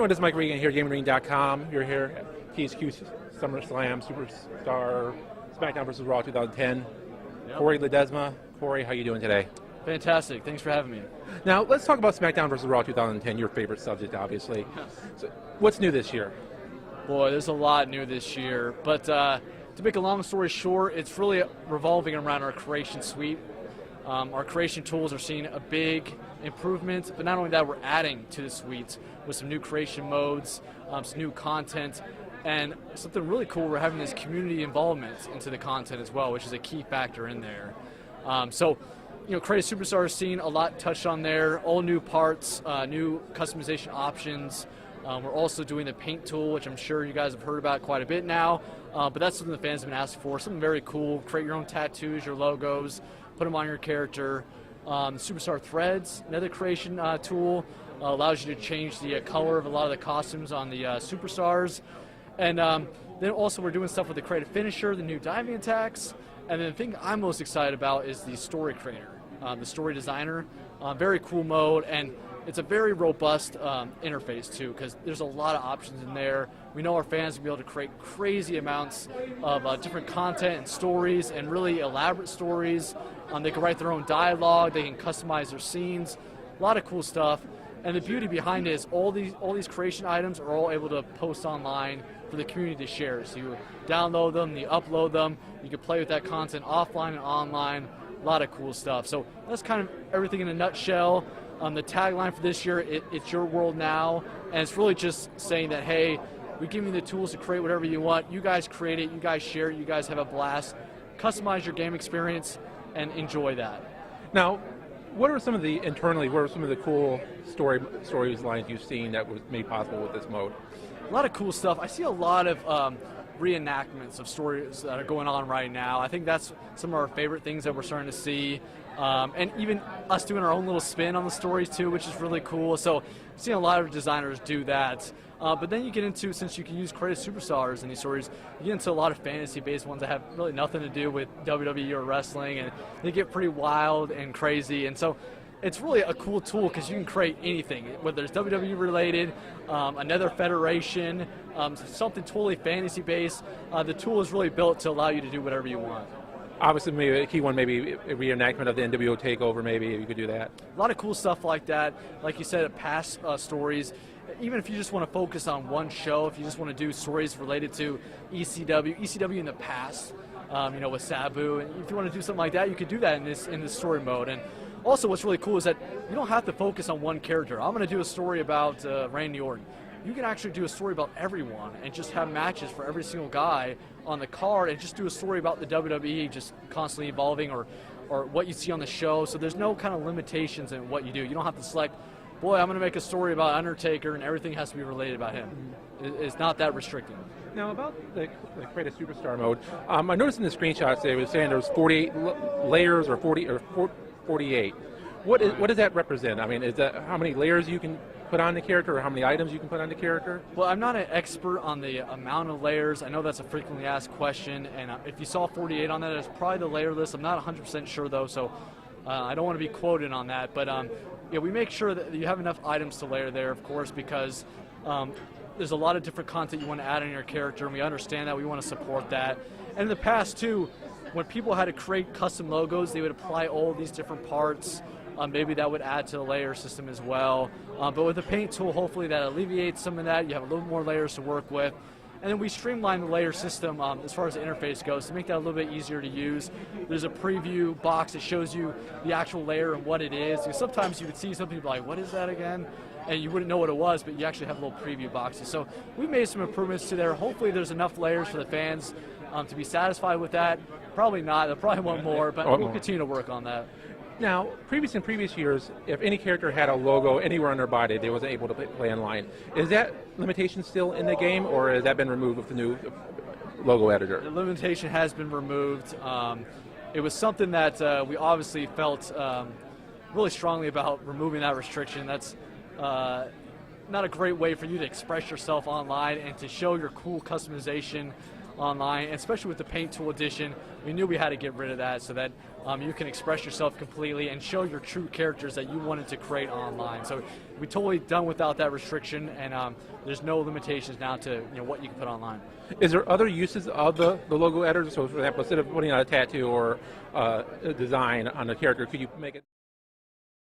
everyone, this is Mike Regan here, GamingRing.com. You're here at PS2 SummerSlam Superstar Smackdown Vs Raw 2010. Yep. Cory Ledesma. Cory, how you doing today? Fantastic. Thanks for having me. Now, let's talk about Smackdown vs Raw 2010, your favorite subject, obviously. So, what's new this year? Boy, there's a lot new this year. But to make a long story short, it's really revolving around our creation suite. Our creation tools are seeing a big improvement, but not only that, we're adding to the suite with some new creation modes, some new content, and something really cool, we're having this community involvement into the content as well, which is a key factor in there. So, you know, Creative Superstar is seeing a lot touched on there, all new parts, new customization options. We're also doing the paint tool, which I'm sure you guys have heard about quite a bit now, but that's something the fans have been asking for, something very cool. Create your own tattoos, your logos, put them on your character. Superstar Threads, another creation tool, allows you to change the color of a lot of the costumes on the superstars. And then also we're doing stuff with the creative finisher, the new diving attacks, and then the thing I'm most excited about is the story creator, the story designer. Very cool mode, and it's a very robust interface too, because there's a lot of options in there. We know our fans will be able to create crazy amounts of different content and stories, and really elaborate stories. They can write their own dialogue, they can customize their scenes, a lot of cool stuff. And the beauty behind it is all these creation items are all able to post online for the community to share. So you download them, you upload them, you can play with that content offline and online, a lot of cool stuff. So that's kind of everything in a nutshell. The tagline for this year, it's your world now, and it's really just saying that, hey, we give you the tools to create whatever you want, you guys create it, you guys share it, you guys have a blast, customize your game experience, and enjoy that. Now, what are some of the cool storylines you've seen that was made possible with this mode? A lot of cool stuff. I see a lot of reenactments of stories that are going on right now. I think that's some of our favorite things that we're starting to see. And even us doing our own little spin on the stories too, which is really cool. So seeing a lot of designers do that. But then you get into, since you can use creative superstars in these stories, you get into a lot of fantasy-based ones that have really nothing to do with WWE or wrestling, and they get pretty wild and crazy. And so it's really a cool tool because you can create anything, whether it's WWE related, another federation, something totally fantasy-based. The tool is really built to allow you to do whatever you want. Obviously, maybe a key one, maybe a reenactment of the NWO takeover, maybe you could do that. A lot of cool stuff like that. Like you said, past stories. Even if you just want to focus on one show, if you just want to do stories related to ECW in the past, you know, with Sabu, and if you want to do something like that, you could do that in this story mode. And also, what's really cool is that you don't have to focus on one character. I'm going to do a story about Randy Orton. You can actually do a story about everyone and just have matches for every single guy on the card, and just do a story about the WWE just constantly evolving, or what you see on the show. So there's no kind of limitations in what you do. You don't have to select, boy, I'm going to make a story about Undertaker and everything has to be related about him. It's not that restricting. Now, about the Creative Superstar mode, I noticed in the screenshots they were saying there was 48 layers or 48. What does that represent? I mean, is that how many layers you can put on the character, or how many items you can put on the character? Well, I'm not an expert on the amount of layers. I know that's a frequently asked question, and if you saw 48 on that, it's probably the layer list. I'm not 100% sure though, so I don't want to be quoted on that. But yeah, we make sure that you have enough items to layer there, of course, because there's a lot of different content you want to add in your character, and we understand that. We want to support that. And in the past too, when people had to create custom logos, they would apply all these different parts. Maybe that would add to the layer system as well. But with the paint tool, hopefully that alleviates some of that. You have a little more layers to work with. And then we streamline the layer system as far as the interface goes to make that a little bit easier to use. There's a preview box that shows you the actual layer and what it is. Because sometimes you would see something like, what is that again? And you wouldn't know what it was, but you actually have little preview boxes. So we made some improvements to there. Hopefully there's enough layers for the fans to be satisfied with that. Probably not. They'll probably want more, but we'll continue to work on that. Now, in previous years, if any character had a logo anywhere on their body, they wasn't able to play online. Is that limitation still in the game, or has that been removed with the new logo editor? The limitation has been removed. It was something that we obviously felt really strongly about removing that restriction. That's not a great way for you to express yourself online and to show your cool customization online, especially with the Paint Tool Edition. We knew we had to get rid of that so that you can express yourself completely and show your true characters that you wanted to create online. So we totally done without that restriction, and there's no limitations now to what you can put online. Is there other uses of the logo editor? So, for example, instead of putting on a tattoo or a design on a character, could you make it